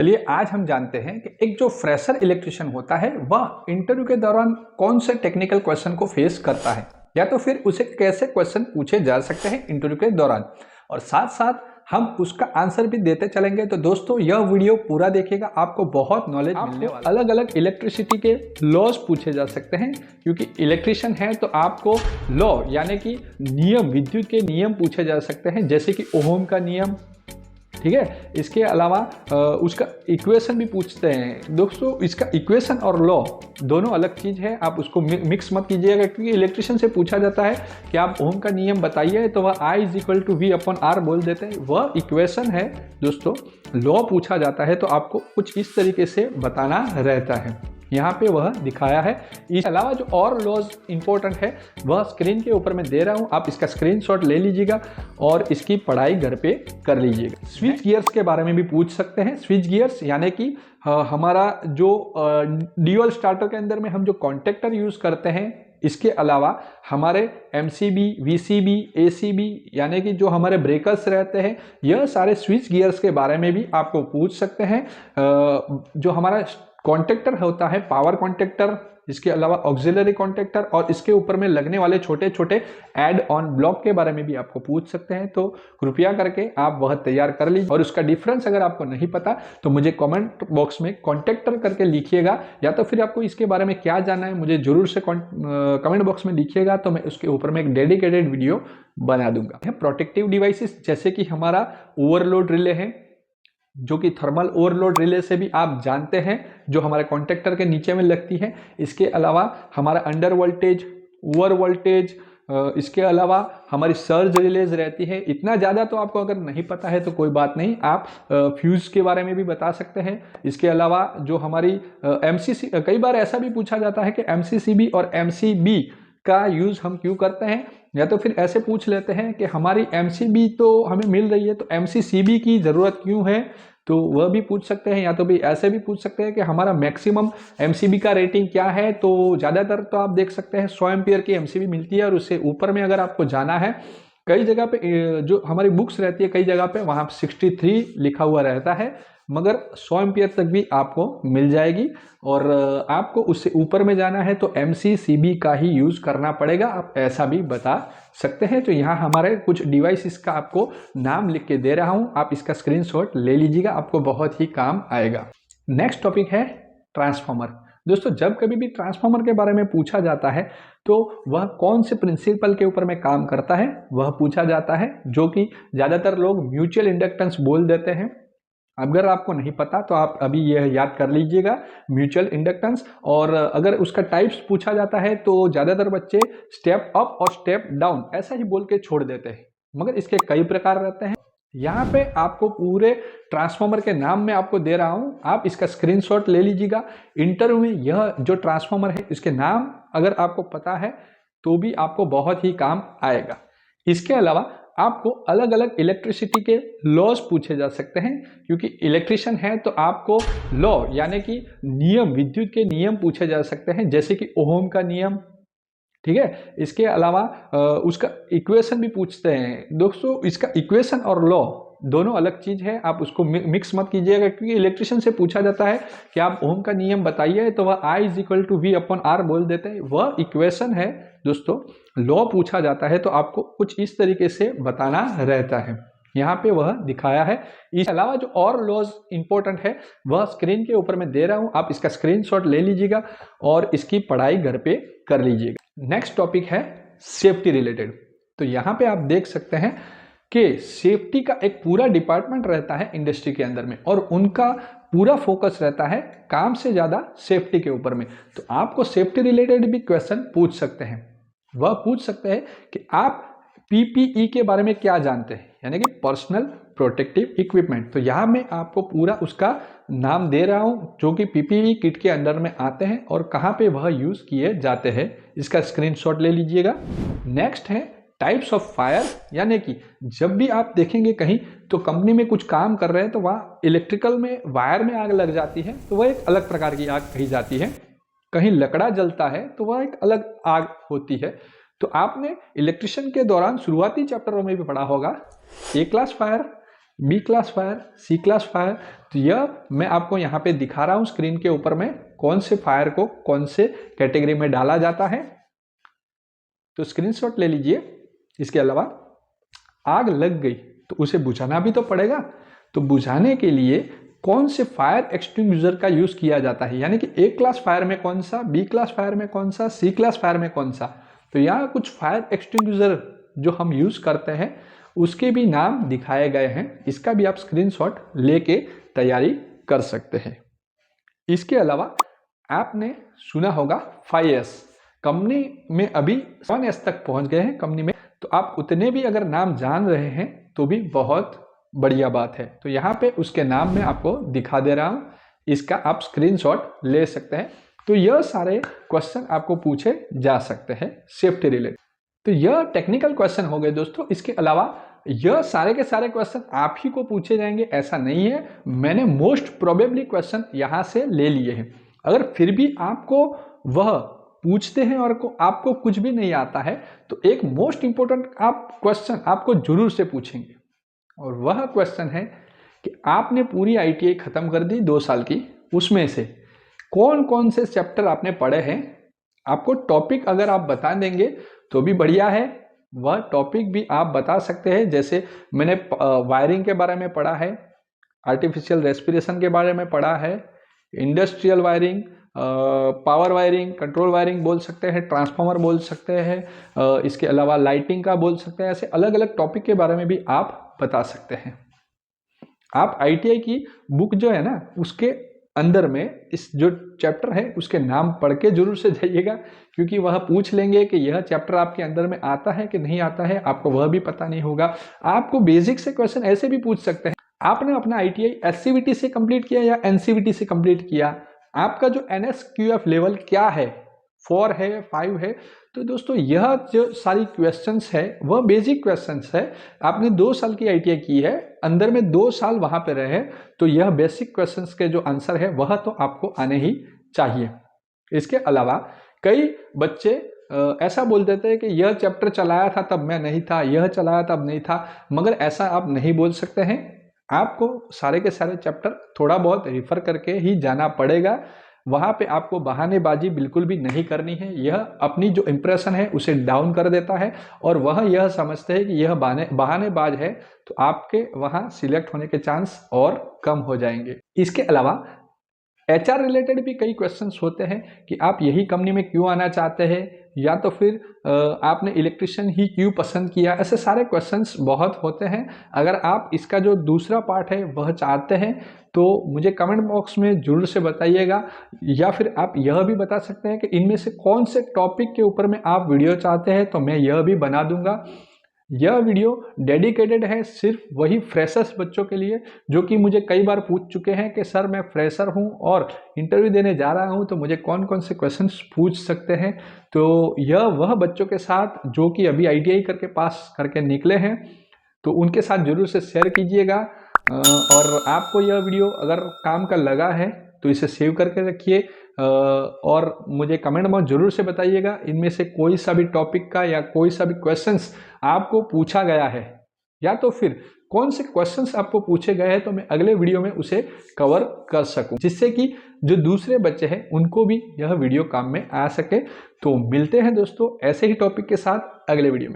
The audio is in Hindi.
चलिए आज हम जानते हैं कि एक जो फ्रेशर इलेक्ट्रिशियन होता है वह इंटरव्यू के दौरान कौन से टेक्निकल क्वेश्चन को फेस करता है या तो फिर उसे कैसे क्वेश्चन पूछे जा सकते हैं इंटरव्यू के दौरान, और साथ साथ हम उसका आंसर भी देते चलेंगे। तो दोस्तों यह वीडियो पूरा देखिएगा, आपको बहुत नॉलेज मिलने वाला है। अलग अलग इलेक्ट्रिसिटी के लॉज पूछे जा सकते हैं, क्योंकि इलेक्ट्रिशियन है तो आपको लॉ यानी कि नियम, विद्युत के नियम पूछे जा सकते हैं, जैसे कि ओहम का नियम, ठीक है। इसके अलावा उसका इक्वेशन भी पूछते हैं। दोस्तों इसका इक्वेशन और लॉ दोनों अलग चीज़ है, आप उसको मिक्स मत कीजिएगा, क्योंकि इलेक्ट्रिशियन से पूछा जाता है कि आप ओम का नियम बताइए तो वह I = V/R बोल देते हैं, वह इक्वेशन है। दोस्तों लॉ पूछा जाता है तो आपको कुछ इस तरीके से बताना रहता है, यहाँ पे वह दिखाया है। इसके अलावा जो और लॉज इंपॉर्टेंट है वह स्क्रीन के ऊपर मैं दे रहा हूँ, आप इसका स्क्रीनशॉट ले लीजिएगा और इसकी पढ़ाई घर पे कर लीजिएगा। स्विच गियर्स के बारे में भी पूछ सकते हैं। स्विच गियर्स यानी कि हमारा जो ड्यूअल स्टार्टर के अंदर में हम जो कॉन्टेक्टर यूज करते हैं, इसके अलावा हमारे MCB, VCB, ACB यानी कि जो हमारे ब्रेकर्स रहते हैं, यह सारे स्विच गियर्स के बारे में भी आपको पूछ सकते हैं। जो हमारा कॉन्टेक्टर होता है पावर कॉन्टेक्टर, इसके अलावा ऑक्सिलरी कॉन्टेक्टर और इसके ऊपर में लगने वाले छोटे छोटे एड ऑन ब्लॉक के बारे में भी आपको पूछ सकते हैं। तो कृपया करके आप वह तैयार कर लीजिए, और उसका डिफरेंस अगर आपको नहीं पता तो मुझे कमेंट बॉक्स में कॉन्टेक्टर करके लिखिएगा, या तो फिर आपको इसके बारे में क्या जानना है मुझे जरूर से कमेंट बॉक्स में लिखिएगा, तो मैं उसके ऊपर में एक डेडिकेटेड वीडियो बना दूंगा। प्रोटेक्टिव डिवाइसेस जैसे कि हमारा ओवरलोड रिले है, जो कि थर्मल ओवरलोड रिले से भी आप जानते हैं, जो हमारे कॉन्टेक्टर के नीचे में लगती है। इसके अलावा हमारा अंडर वोल्टेज, ओवर वोल्टेज, इसके अलावा हमारी सर्ज रिलेज रहती है। इतना ज़्यादा तो आपको अगर नहीं पता है तो कोई बात नहीं, आप फ्यूज के बारे में भी बता सकते हैं। इसके अलावा जो हमारी MCC, कई बार ऐसा भी पूछा जाता है कि MCCB और MCB का यूज हम क्यों करते हैं, या तो फिर ऐसे पूछ लेते हैं कि हमारी MCB तो हमें मिल रही है तो MCCB की ज़रूरत क्यों है, तो वह भी पूछ सकते हैं। या तो भी ऐसे भी पूछ सकते हैं कि हमारा मैक्सिमम MCB का रेटिंग क्या है, तो ज़्यादातर तो आप देख सकते हैं 100 एम्पियर की MCB मिलती है, और उससे ऊपर में अगर आपको जाना है, कई जगह पे जो हमारी बुक्स रहती है कई जगह पे वहाँ 63 लिखा हुआ रहता है, मगर 100 एम्पियर तक भी आपको मिल जाएगी। और आपको उससे ऊपर में जाना है तो MCCB का ही यूज करना पड़ेगा, आप ऐसा भी बता सकते हैं। तो यहाँ हमारे कुछ डिवाइसेस का आपको नाम लिख के दे रहा हूँ, आप इसका स्क्रीनशॉट ले लीजिएगा, आपको बहुत ही काम आएगा। नेक्स्ट टॉपिक है ट्रांसफार्मर। दोस्तों जब कभी भी ट्रांसफार्मर के बारे में पूछा जाता है तो वह कौन से प्रिंसिपल के ऊपर में काम करता है वह पूछा जाता है, जो कि ज़्यादातर लोग म्यूचुअल इंडक्टेंस बोल देते हैं। अगर आपको नहीं पता तो आप अभी यह याद कर लीजिएगा, म्यूचुअल इंडक्टेंस। और अगर उसका टाइप्स पूछा जाता है तो ज़्यादातर बच्चे स्टेप अप और स्टेप डाउन ऐसा ही बोल के छोड़ देते हैं, मगर इसके कई प्रकार रहते हैं। यहाँ पे आपको पूरे ट्रांसफार्मर के नाम में आपको दे रहा हूँ, आप इसका स्क्रीनशॉट ले लीजिएगा। इंटरव्यू में यह जो ट्रांसफार्मर है इसके नाम अगर आपको पता है तो भी आपको बहुत ही काम आएगा। इसके अलावा आपको अलग अलग इलेक्ट्रिसिटी के लॉज पूछे जा सकते हैं, क्योंकि इलेक्ट्रिशियन है तो आपको लॉ यानी कि नियम, विद्युत के नियम पूछे जा सकते हैं, जैसे कि ओहम का नियम, ठीक है। इसके अलावा उसका इक्वेशन भी पूछते हैं। दोस्तों इसका इक्वेशन और लॉ दोनों अलग चीज है, आप उसको मिक्स मत कीजिएगा, क्योंकि इलेक्ट्रिशियन से पूछा जाता है कि आप ओम का नियम बताइए तो वह I = V/R बोल देते हैं, वह इक्वेशन है। दोस्तों लॉ पूछा जाता है तो आपको कुछ इस तरीके से बताना रहता है, यहाँ पे वह दिखाया है। इसके अलावा जो और लॉज इंपॉर्टेंट है वह स्क्रीन के ऊपर मैं दे रहा हूँ, आप इसका स्क्रीनशॉट ले लीजिएगा और इसकी पढ़ाई घर पे कर लीजिएगा। नेक्स्ट टॉपिक है सेफ्टी रिलेटेड। तो यहाँ पे आप देख सकते हैं कि सेफ्टी का एक पूरा डिपार्टमेंट रहता है इंडस्ट्री के अंदर में, और उनका पूरा फोकस रहता है काम से ज़्यादा सेफ्टी के ऊपर में। तो आपको सेफ्टी रिलेटेड भी क्वेश्चन पूछ सकते हैं। वह पूछ सकते हैं कि आप PPE के बारे में क्या जानते हैं, यानी कि पर्सनल प्रोटेक्टिव इक्विपमेंट। तो यहाँ मैं आपको पूरा उसका नाम दे रहा हूँ, जो कि PPE किट के अंदर में आते हैं और कहाँ पे वह यूज़ किए जाते हैं, इसका स्क्रीनशॉट ले लीजिएगा। नेक्स्ट है टाइप्स ऑफ फायर, यानी कि जब भी आप देखेंगे कहीं तो कंपनी में कुछ काम कर रहे हैं तो वहाँ इलेक्ट्रिकल में वायर में आग लग जाती है तो वह एक अलग प्रकार की आग कही जाती है, कहीं लकड़ा जलता है तो वह एक अलग आग होती है। तो आपने इलेक्ट्रिशियन के दौरान शुरुआती चैप्टरों में भी पढ़ा होगा, ए क्लास फायर, बी क्लासिफायर, सी क्लासिफायर। तो यह मैं आपको यहाँ पे दिखा रहा हूँ स्क्रीन के ऊपर में कौन से फायर को कौन से कैटेगरी में डाला जाता है। तो स्क्रीनशॉट ले लीजिए। इसके अलावा आग लग गई तो उसे बुझाना भी तो पड़ेगा। तो बुझाने के लिए कौन से फायर एक्सटिंग्विशर का यूज किया जाता है, यानी कि ए क्लास फायर में कौन सा, बी क्लास फायर में कौन सा, सी क्लास फायर में कौन सा। तो यहाँ कुछ फायर एक्सटिंग्विशर जो हम यूज करते हैं उसके भी नाम दिखाए गए हैं। इसका भी आप स्क्रीनशॉट लेके तैयारी कर सकते हैं। इसके अलावा आपने सुना होगा 5S, कंपनी में अभी 7S तक पहुंच गए हैं कंपनी में। तो आप उतने भी अगर नाम जान रहे हैं तो भी बहुत बढ़िया बात है। तो यहाँ पे उसके नाम मैं आपको दिखा दे रहा हूँ, इसका आप स्क्रीनशॉट ले सकते हैं। तो यह सारे क्वेश्चन आपको पूछे जा सकते हैं सेफ्टी रिलेटेड। तो यह टेक्निकल क्वेश्चन हो गए दोस्तों। इसके अलावा यह सारे के सारे क्वेश्चन आप ही को पूछे जाएंगे ऐसा नहीं है, मैंने मोस्ट प्रोबेबली क्वेश्चन यहाँ से ले लिए हैं। अगर फिर भी आपको वह पूछते हैं और आपको कुछ भी नहीं आता है तो एक मोस्ट इंपोर्टेंट आप क्वेश्चन आपको जरूर से पूछेंगे, और वह क्वेश्चन है कि आपने पूरी ITI खत्म कर दी 2 साल की, उसमें से कौन कौन से चैप्टर आपने पढ़े हैं। आपको टॉपिक अगर आप बता देंगे तो भी बढ़िया है, वह टॉपिक भी आप बता सकते हैं। जैसे मैंने वायरिंग के बारे में पढ़ा है, आर्टिफिशियल रेस्पिरेशन के बारे में पढ़ा है, industrial wiring, power wiring, control wiring बोल सकते हैं, ट्रांसफार्मर बोल सकते हैं, इसके अलावा लाइटिंग का बोल सकते हैं। ऐसे अलग अलग टॉपिक के बारे में भी आप बता सकते हैं। आप ITI की बुक जो है ना उसके अंदर में इस जो चैप्टर है उसके नाम पढ़ के जरूर से जाइएगा, क्योंकि वह पूछ लेंगे कि यह चैप्टर आपके अंदर में आता है कि नहीं आता है, आपको वह भी पता नहीं होगा। आपको बेसिक से क्वेश्चन ऐसे भी पूछ सकते हैं, आपने अपना ITI SCVT से कंप्लीट किया या NCVT से कंप्लीट किया, आपका जो NSQF लेवल क्या है, 4 है, 5 है। तो दोस्तों यह जो सारी क्वेश्चंस है वह बेसिक क्वेश्चंस है। आपने 2 साल की ITI की है, अंदर में 2 साल वहां पे रहे, तो यह बेसिक क्वेश्चंस के जो आंसर है वह तो आपको आने ही चाहिए। इसके अलावा कई बच्चे ऐसा बोल देते हैं कि यह चैप्टर चलाया था तब मैं नहीं था, यह चलाया तब नहीं था, मगर ऐसा आप नहीं बोल सकते हैं। आपको सारे के सारे चैप्टर थोड़ा बहुत रिफर करके ही जाना पड़ेगा। वहाँ पे आपको बहानेबाजी बिल्कुल भी नहीं करनी है। यह अपनी जो इंप्रेशन है उसे डाउन कर देता है और वह यह समझते हैं कि यह बहानेबाज है, तो आपके वहाँ सिलेक्ट होने के चांस और कम हो जाएंगे। इसके अलावा HR रिलेटेड भी कई क्वेश्चंस होते हैं कि आप यही कंपनी में क्यों आना चाहते हैं, या तो फिर आपने इलेक्ट्रिशियन ही क्यों पसंद किया। ऐसे सारे क्वेश्चंस बहुत होते हैं। अगर आप इसका जो दूसरा पार्ट है वह चाहते हैं तो मुझे कमेंट बॉक्स में जरूर से बताइएगा, या फिर आप यह भी बता सकते हैं कि इनमें से कौन से टॉपिक के ऊपर में आप वीडियो चाहते हैं, तो मैं यह भी बना दूंगा। यह वीडियो डेडिकेटेड है सिर्फ वही फ्रेशर्स बच्चों के लिए जो कि मुझे कई बार पूछ चुके हैं कि सर मैं फ्रेशर हूं और इंटरव्यू देने जा रहा हूं, तो मुझे कौन कौन से क्वेश्चंस पूछ सकते हैं। तो यह वह बच्चों के साथ जो कि अभी ITI करके पास करके निकले हैं, तो उनके साथ जरूर से शेयर कीजिएगा। और आपको यह वीडियो अगर काम का लगा है तो इसे सेव करके रखिए और मुझे कमेंट में जरूर से बताइएगा इनमें से कोई सा भी टॉपिक का या कोई सा भी क्वेश्चंस आपको पूछा गया है, या तो फिर कौन से क्वेश्चंस आपको पूछे गए हैं, तो मैं अगले वीडियो में उसे कवर कर सकूं, जिससे कि जो दूसरे बच्चे हैं उनको भी यह वीडियो काम में आ सके। तो मिलते हैं दोस्तों ऐसे ही टॉपिक के साथ अगले वीडियो में।